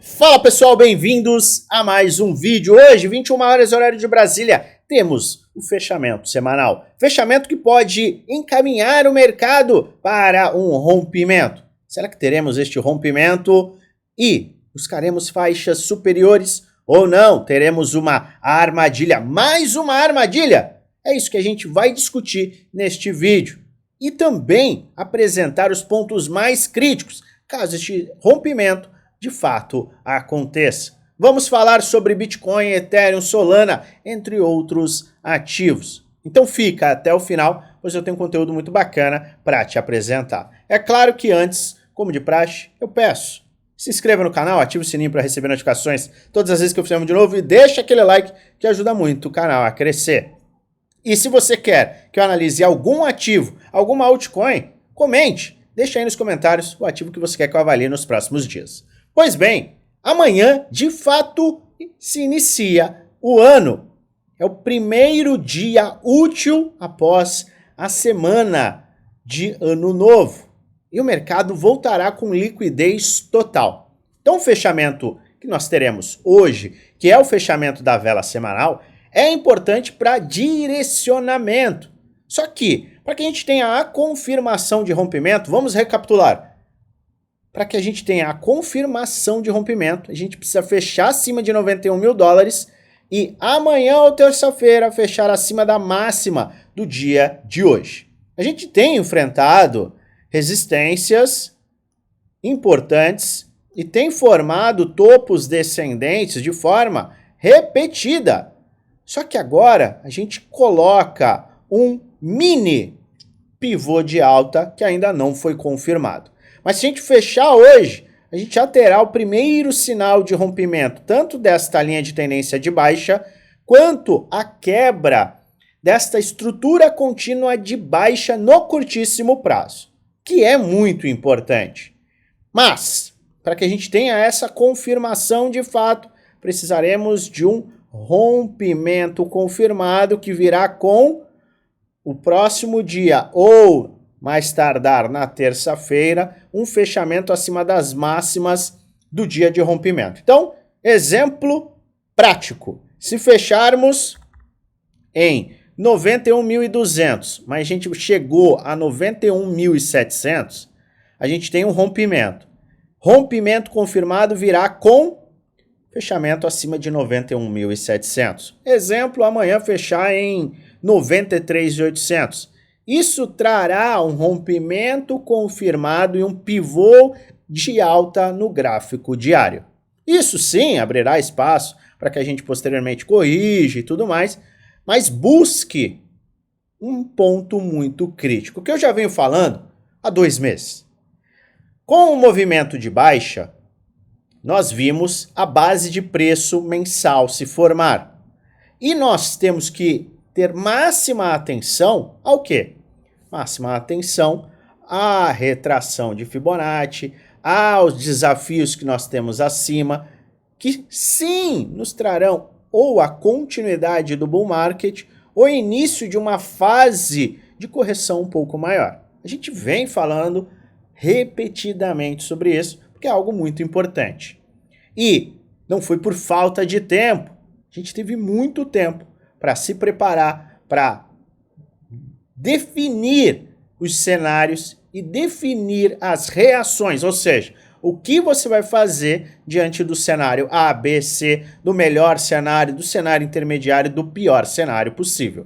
Fala pessoal, bem-vindos a mais um vídeo. Hoje, 21 horas horário de Brasília, temos o fechamento semanal. Fechamento que pode encaminhar o mercado para um rompimento. Será que teremos este rompimento e buscaremos faixas superiores ou não? Teremos uma armadilha, mais uma armadilha? É isso que a gente vai discutir neste vídeo. E também apresentar os pontos mais críticos, caso este rompimento de fato aconteça. Vamos falar sobre Bitcoin, Ethereum, Solana, entre outros ativos. Então fica até o final, pois eu tenho conteúdo muito bacana para te apresentar. É claro que antes, como de praxe, eu peço, se inscreva no canal, ative o sininho para receber notificações todas as vezes que eu fizer um de novo e deixa aquele like que ajuda muito o canal a crescer. E se você quer que eu analise algum ativo, alguma altcoin, comente, deixa aí nos comentários o ativo que você quer que eu avalie nos próximos dias. Pois bem, amanhã, de fato, se inicia o ano. É o primeiro dia útil após a semana de Ano Novo. E o mercado voltará com liquidez total. Então, o fechamento que nós teremos hoje, que é o fechamento da vela semanal, é importante para direcionamento. Só que, para que a gente tenha a confirmação de rompimento, vamos recapitular. Para que a gente tenha a confirmação de rompimento, a gente precisa fechar acima de 91 mil dólares e amanhã ou terça-feira fechar acima da máxima do dia de hoje. A gente tem enfrentado resistências importantes e tem formado topos descendentes de forma repetida. Só que agora a gente coloca um mini pivô de alta que ainda não foi confirmado. Mas se a gente fechar hoje, a gente já terá o primeiro sinal de rompimento, tanto desta linha de tendência de baixa, quanto a quebra desta estrutura contínua de baixa no curtíssimo prazo, que é muito importante. Mas, para que a gente tenha essa confirmação de fato, precisaremos de um rompimento confirmado que virá com o próximo dia ou mais tardar na terça-feira, um fechamento acima das máximas do dia de rompimento. Então, exemplo prático. Se fecharmos em 91.200, mas a gente chegou a 91.700, a gente tem um rompimento. Rompimento confirmado virá com fechamento acima de 91.700. Exemplo, amanhã fechar em 93.800. Isso trará um rompimento confirmado e um pivô de alta no gráfico diário. Isso sim abrirá espaço para que a gente posteriormente corrija e tudo mais, mas busque um ponto muito crítico, que eu já venho falando há 2 meses. Com o movimento de baixa, nós vimos a base de preço mensal se formar. E nós temos que ter máxima atenção ao quê? Máxima atenção à retração de Fibonacci, aos desafios que nós temos acima, que sim nos trarão ou a continuidade do bull market ou início de uma fase de correção um pouco maior. A gente vem falando repetidamente sobre isso, porque é algo muito importante. E não foi por falta de tempo, a gente teve muito tempo para se preparar, para definir os cenários e definir as reações, ou seja, o que você vai fazer diante do cenário A, B, C, do melhor cenário, do cenário intermediário, do pior cenário possível.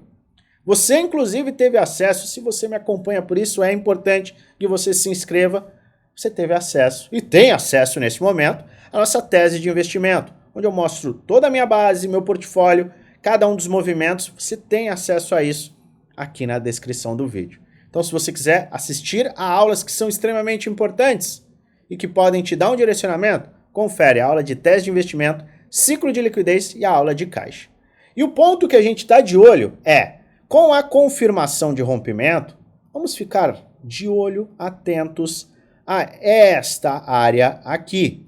Você, inclusive, teve acesso, se você me acompanha por isso, é importante que você se inscreva. Você teve acesso e tem acesso nesse momento à nossa tese de investimento, onde eu mostro toda a minha base, meu portfólio, cada um dos movimentos. Você tem acesso a isso aqui na descrição do vídeo. Então, se você quiser assistir a aulas que são extremamente importantes e que podem te dar um direcionamento, confere a aula de tese de investimento, ciclo de liquidez e a aula de caixa. E o ponto que a gente está de olho é, com a confirmação de rompimento, vamos ficar de olho atentos a esta área aqui.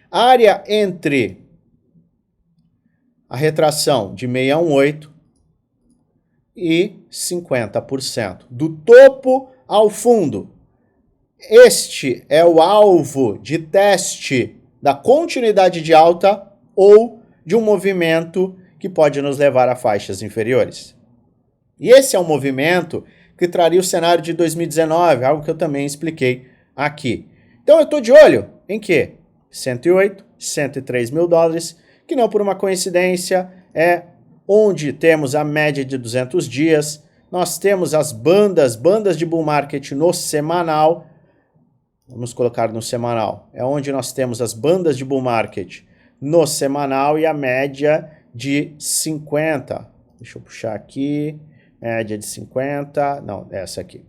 A área entre a retração de 618 e 50%. Do topo ao fundo. Este é o alvo de teste da continuidade de alta ou de um movimento que pode nos levar a faixas inferiores. E esse é um movimento que traria o cenário de 2019, algo que eu também expliquei aqui. Então eu estou de olho em quê? 108, 103 mil dólares, que não por uma coincidência é onde temos a média de 200 dias, nós temos as bandas de bull market no semanal. Vamos colocar no semanal. É onde nós temos as bandas de bull market no semanal e a média de 50. Deixa eu puxar aqui. Média de 50. Não, essa aqui.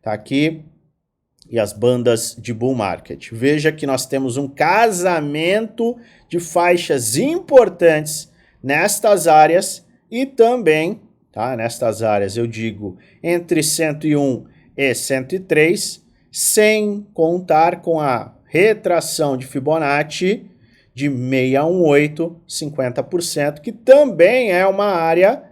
Tá aqui. E as bandas de bull market. Veja que nós temos um casamento de faixas importantes nestas áreas e também, tá? Nestas áreas eu digo entre 101 e 103, sem contar com a retração de Fibonacci de 618, 50%, que também é uma área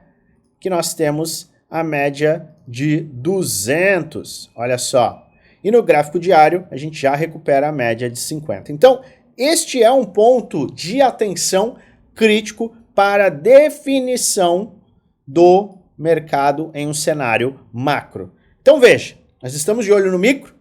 que nós temos a média de 200, olha só. E no gráfico diário a gente já recupera a média de 50. Então, este é um ponto de atenção crítico para a definição do mercado em um cenário macro. Então veja, nós estamos de olho no micro,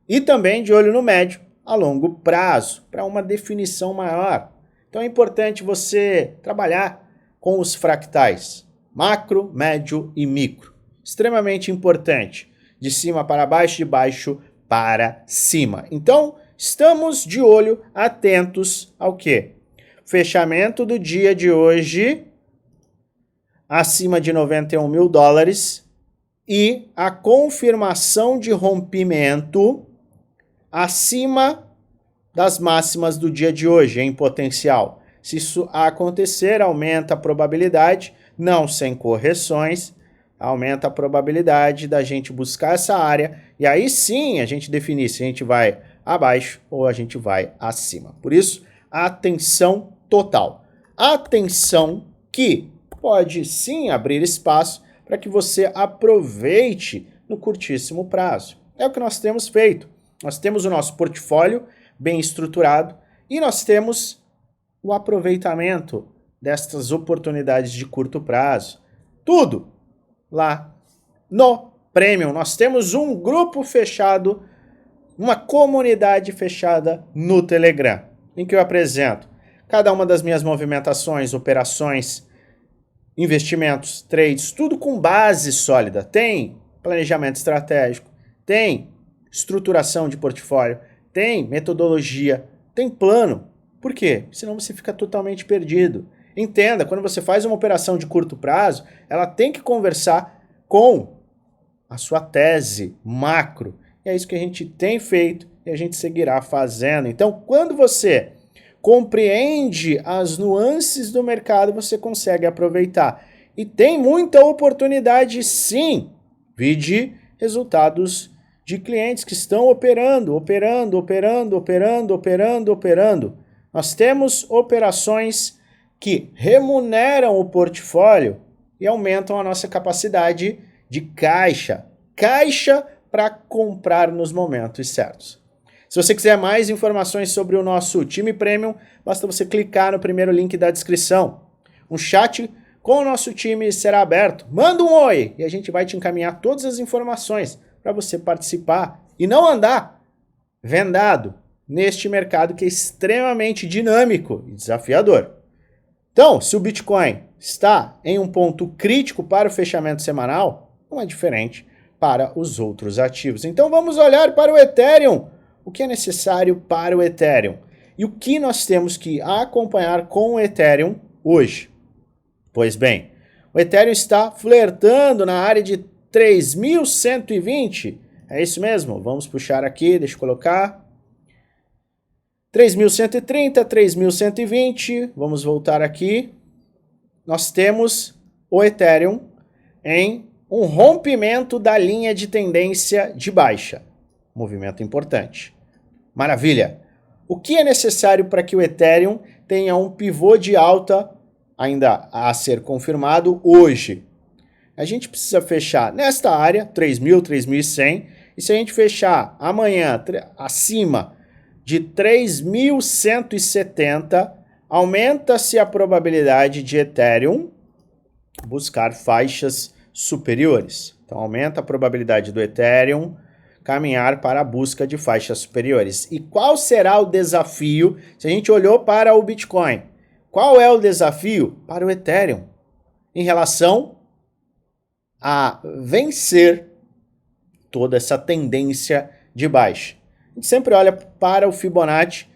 e também de olho no médio a longo prazo, para uma definição maior. Então é importante você trabalhar com os fractais, macro, médio e micro. Extremamente importante, de cima para baixo, de baixo para cima. Então, estamos de olho, atentos ao quê? Fechamento do dia de hoje, acima de 91 mil dólares, e a confirmação de rompimento acima das máximas do dia de hoje, em potencial. Se isso acontecer, aumenta a probabilidade, não sem correções, aumenta a probabilidade da gente buscar essa área, e aí sim a gente definir se a gente vai abaixo ou a gente vai acima. Por isso, atenção total. Atenção que pode sim abrir espaço para que você aproveite no curtíssimo prazo. É o que nós temos feito. Nós temos o nosso portfólio bem estruturado e nós temos o aproveitamento destas oportunidades de curto prazo. Tudo lá no Premium. Nós temos um grupo fechado, uma comunidade fechada no Telegram, em que eu apresento cada uma das minhas movimentações, operações, investimentos, trades, tudo com base sólida. Tem planejamento estratégico, tem estruturação de portfólio, tem metodologia, tem plano. Por quê? Senão você fica totalmente perdido. Entenda, quando você faz uma operação de curto prazo, ela tem que conversar com a sua tese macro. E é isso que a gente tem feito e a gente seguirá fazendo. Então, quando você compreende as nuances do mercado, você consegue aproveitar. E tem muita oportunidade, sim. Vide resultados de clientes que estão operando. Nós temos operações que remuneram o portfólio e aumentam a nossa capacidade de caixa. Caixa para comprar nos momentos certos. Se você quiser mais informações sobre o nosso time Premium, basta você clicar no primeiro link da descrição. Um chat com o nosso time será aberto. Manda um oi e a gente vai te encaminhar todas as informações para você participar e não andar vendado neste mercado que é extremamente dinâmico e desafiador. Então, se o Bitcoin está em um ponto crítico para o fechamento semanal, não é diferente para os outros ativos. Então vamos olhar para o Ethereum. O que é necessário para o Ethereum? E o que nós temos que acompanhar com o Ethereum hoje? Pois bem, o Ethereum está flertando na área de 3.120, é isso mesmo? Vamos puxar aqui, deixa eu colocar. 3.130, 3.120, vamos voltar aqui. Nós temos o Ethereum em um rompimento da linha de tendência de baixa. Movimento importante. Maravilha! O que é necessário para que o Ethereum tenha um pivô de alta ainda a ser confirmado hoje? A gente precisa fechar nesta área, 3.000, 3.100, e se a gente fechar amanhã acima de 3.170, aumenta-se a probabilidade de Ethereum buscar faixas superiores. Então, aumenta a probabilidade do Ethereum caminhar para a busca de faixas superiores. E qual será o desafio se a gente olhou para o Bitcoin? Qual é o desafio para o Ethereum em relação a vencer toda essa tendência de baixa? A gente sempre olha para o Fibonacci.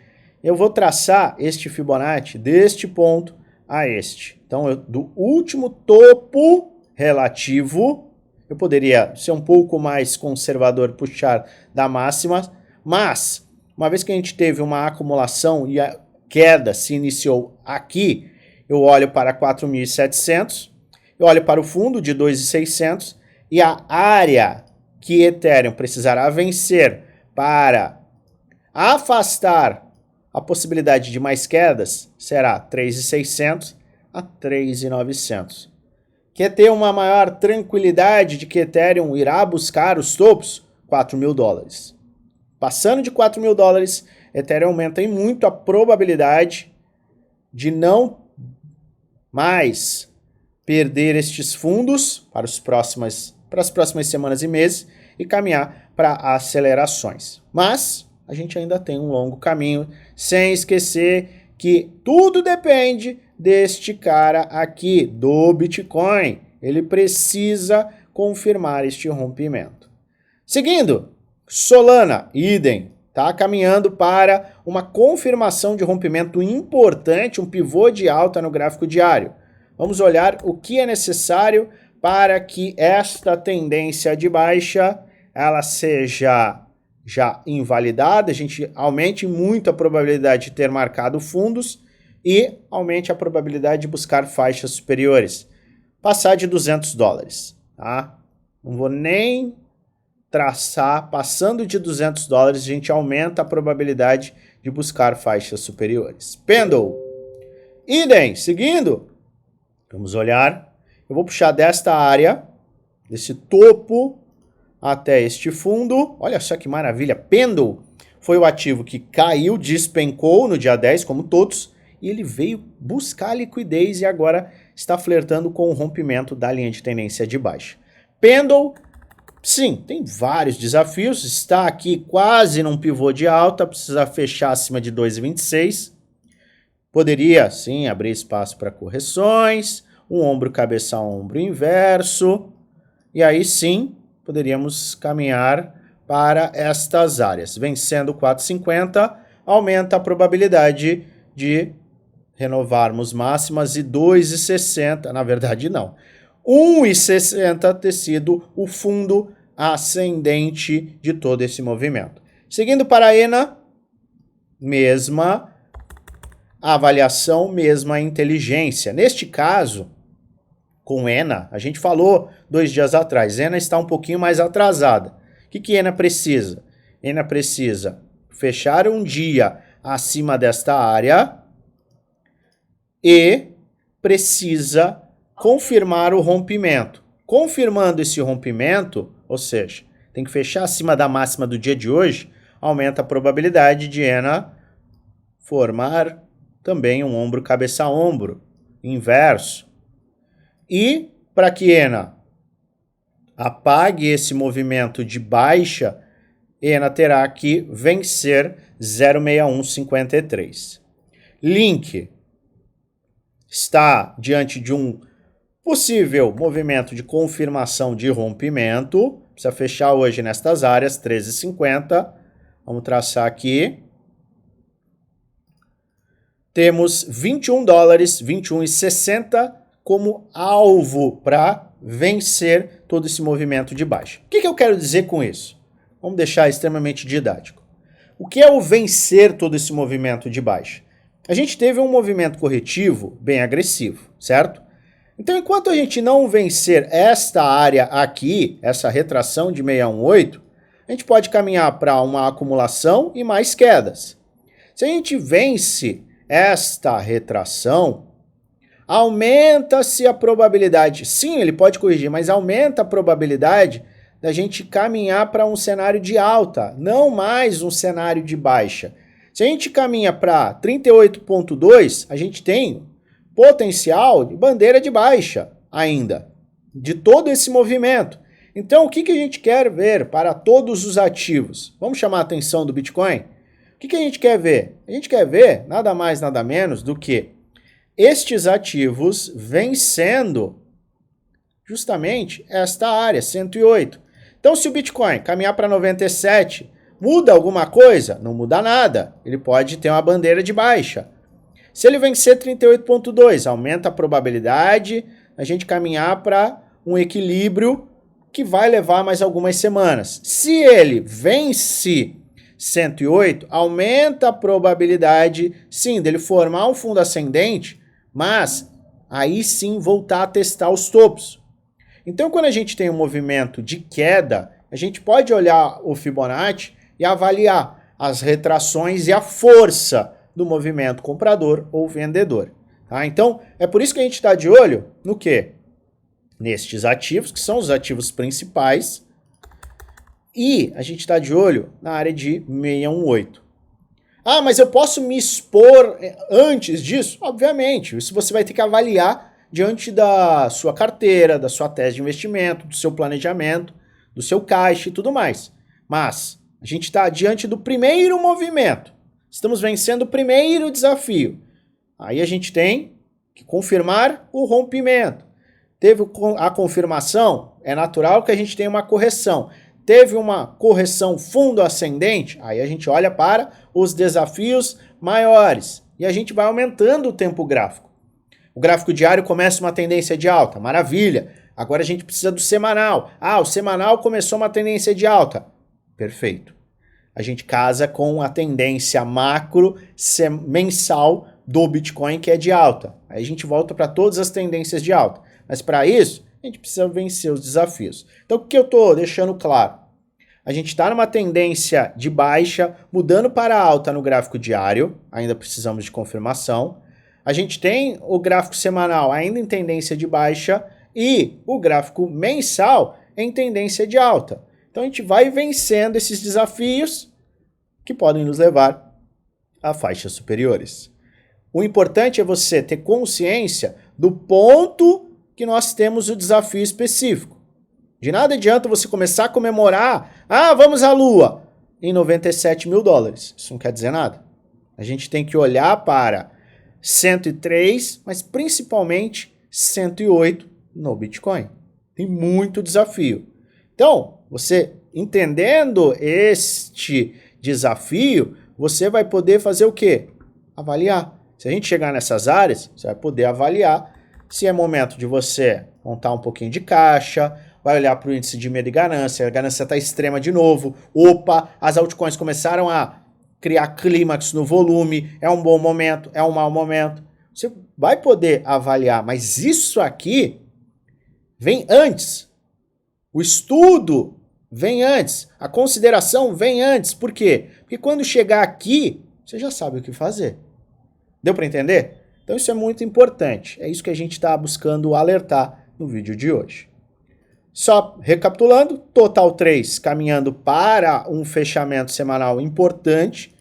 Eu vou traçar este Fibonacci deste ponto a este. Então, do último topo relativo, eu poderia ser um pouco mais conservador, puxar da máxima, mas uma vez que a gente teve uma acumulação e a queda se iniciou aqui, eu olho para 4.700, eu olho para o fundo de 2.600 e a área que Ethereum precisará vencer para afastar a possibilidade de mais quedas será 3.600 a 3.900. Quer ter uma maior tranquilidade de que Ethereum irá buscar os topos? $4.000. Passando de $4.000, Ethereum aumenta em muito a probabilidade de não mais perder estes fundos para as próximas semanas e meses e caminhar para acelerações. Mas a gente ainda tem um longo caminho, sem esquecer que tudo depende deste cara aqui, do Bitcoin. Ele precisa confirmar este rompimento. Seguindo, Solana, idem, tá caminhando para uma confirmação de rompimento importante, um pivô de alta no gráfico diário. Vamos olhar o que é necessário para que esta tendência de baixa ela seja já invalidada, a gente aumente muito a probabilidade de ter marcado fundos e aumente a probabilidade de buscar faixas superiores. Passar de $200, tá? Não vou nem traçar, passando de $200, a gente aumenta a probabilidade de buscar faixas superiores. Pendle, idem, seguindo, vamos olhar, eu vou puxar desta área, desse topo, até este fundo. Olha só que maravilha. Pendle foi o ativo que caiu, despencou no dia 10, como todos, e ele veio buscar liquidez e agora está flertando com o rompimento da linha de tendência de baixa. Pendle, sim, tem vários desafios, está aqui quase num pivô de alta, precisa fechar acima de 2,26. Poderia, sim, abrir espaço para correções, um ombro, cabeça, ombro inverso, e aí sim, poderíamos caminhar para estas áreas. Vencendo 4,50, aumenta a probabilidade de renovarmos máximas e 2,60, na verdade não, 1,60 ter sido o fundo ascendente de todo esse movimento. Seguindo para a ENA, mesma avaliação, mesma inteligência. Neste caso, com ENA, a gente falou 2 dias atrás, ENA está um pouquinho mais atrasada. O que ENA precisa? ENA precisa fechar um dia acima desta área e precisa confirmar o rompimento. Confirmando esse rompimento, ou seja, tem que fechar acima da máxima do dia de hoje, aumenta a probabilidade de ENA formar também um ombro cabeça a ombro inverso. E para que ENA apague esse movimento de baixa, ENA terá que vencer 0,6153. Link está diante de um possível movimento de confirmação de rompimento. Precisa fechar hoje nestas áreas, 13,50. Vamos traçar aqui. Temos $21, 21,60 como alvo para vencer todo esse movimento de baixa. O que eu quero dizer com isso? Vamos deixar extremamente didático. O que é o vencer todo esse movimento de baixa? A gente teve um movimento corretivo bem agressivo, certo? Então, enquanto a gente não vencer esta área aqui, essa retração de 618, a gente pode caminhar para uma acumulação e mais quedas. Se a gente vence esta retração, aumenta-se a probabilidade, sim, ele pode corrigir, mas aumenta a probabilidade da gente caminhar para um cenário de alta, não mais um cenário de baixa. Se a gente caminha para 38,2, a gente tem potencial de bandeira de baixa ainda, de todo esse movimento. Então, o que a gente quer ver para todos os ativos? Vamos chamar a atenção do Bitcoin? O que a gente quer ver? A gente quer ver nada mais, nada menos do que estes ativos vencendo justamente esta área, 108. Então, se o Bitcoin caminhar para 97, muda alguma coisa? Não muda nada. Ele pode ter uma bandeira de baixa. Se ele vencer 38,2, aumenta a probabilidade a gente caminhar para um equilíbrio que vai levar mais algumas semanas. Se ele vence 108, aumenta a probabilidade, sim, dele formar um fundo ascendente, mas aí sim voltar a testar os topos. Então, quando a gente tem um movimento de queda, a gente pode olhar o Fibonacci e avaliar as retrações e a força do movimento comprador ou vendedor. Tá? Então, é por isso que a gente está de olho no quê? Nestes ativos, que são os ativos principais, e a gente está de olho na área de 618. Ah, mas eu posso me expor antes disso? Obviamente, isso você vai ter que avaliar diante da sua carteira, da sua tese de investimento, do seu planejamento, do seu caixa e tudo mais. Mas a gente está diante do primeiro movimento. Estamos vencendo o primeiro desafio. Aí a gente tem que confirmar o rompimento. Teve a confirmação, é natural que a gente tenha uma correção. Teve uma correção fundo ascendente, aí a gente olha para os desafios maiores. E a gente vai aumentando o tempo gráfico. O gráfico diário começa uma tendência de alta, maravilha. Agora a gente precisa do semanal. Ah, o semanal começou uma tendência de alta. Perfeito. A gente casa com a tendência macro mensal do Bitcoin, que é de alta. Aí a gente volta para todas as tendências de alta. Mas para isso, a gente precisa vencer os desafios. Então, o que eu estou deixando claro? A gente está numa tendência de baixa, mudando para alta no gráfico diário, ainda precisamos de confirmação. A gente tem o gráfico semanal ainda em tendência de baixa e o gráfico mensal em tendência de alta. Então, a gente vai vencendo esses desafios que podem nos levar a faixas superiores. O importante é você ter consciência do ponto que nós temos o desafio específico. De nada adianta você começar a comemorar, vamos à lua, em 97 mil dólares. Isso não quer dizer nada. A gente tem que olhar para 103, mas principalmente 108 no Bitcoin. Tem muito desafio. Então, você entendendo este desafio, você vai poder fazer o quê? Avaliar. Se a gente chegar nessas áreas, você vai poder avaliar se é momento de você montar um pouquinho de caixa, vai olhar para o índice de medo e ganância, a ganância está extrema de novo, opa, as altcoins começaram a criar clímax no volume, é um bom momento, é um mau momento. Você vai poder avaliar, mas isso aqui vem antes. O estudo vem antes, a consideração vem antes. Por quê? Porque quando chegar aqui, você já sabe o que fazer. Deu para entender? Então isso é muito importante. É isso que a gente está buscando alertar no vídeo de hoje. Só recapitulando, total 3 caminhando para um fechamento semanal importante,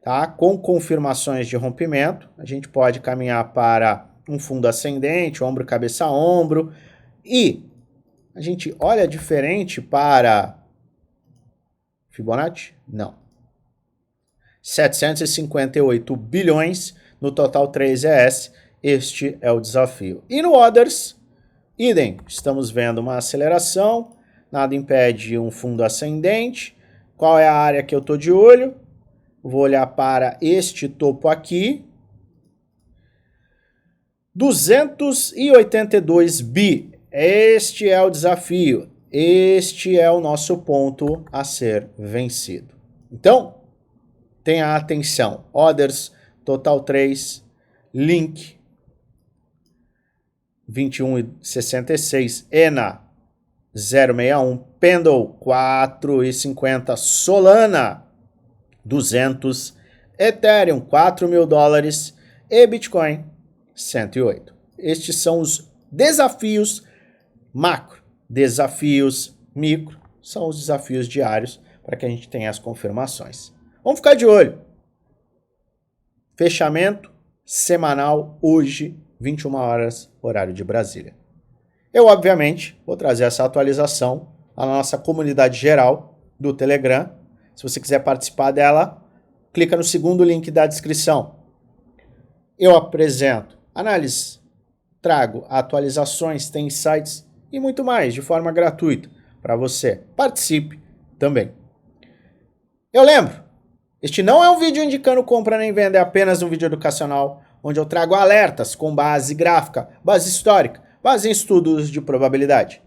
tá? Com confirmações de rompimento. A gente pode caminhar para um fundo ascendente, ombro, cabeça, ombro. E a gente olha diferente para Fibonacci? Não. 758 bilhões no total 3ES, este é o desafio. E no Others, idem, estamos vendo uma aceleração, nada impede um fundo ascendente. Qual é a área que eu estou de olho? Vou olhar para este topo aqui. 282 bi, este é o desafio, este é o nosso ponto a ser vencido. Então, tenha atenção, Others, total 3, Link 21,66, ENA 0,61, Pendle 4,50, Solana 200, Ethereum 4 mil dólares e Bitcoin 108. Estes são os desafios macro, desafios micro, são os desafios diários para que a gente tenha as confirmações. Vamos ficar de olho. Fechamento semanal hoje, 21 horas, horário de Brasília. Eu, obviamente, vou trazer essa atualização na nossa comunidade geral do Telegram. Se você quiser participar dela, clica no segundo link da descrição. Eu apresento análises, trago atualizações, tem insights e muito mais de forma gratuita para você. Participe também. Eu lembro, este não é um vídeo indicando compra nem venda, é apenas um vídeo educacional onde eu trago alertas com base gráfica, base histórica, base em estudos de probabilidade.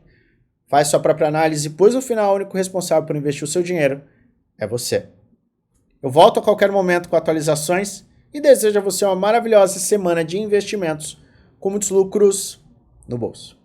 Faz sua própria análise, pois no final o único responsável por investir o seu dinheiro é você. Eu volto a qualquer momento com atualizações e desejo a você uma maravilhosa semana de investimentos com muitos lucros no bolso.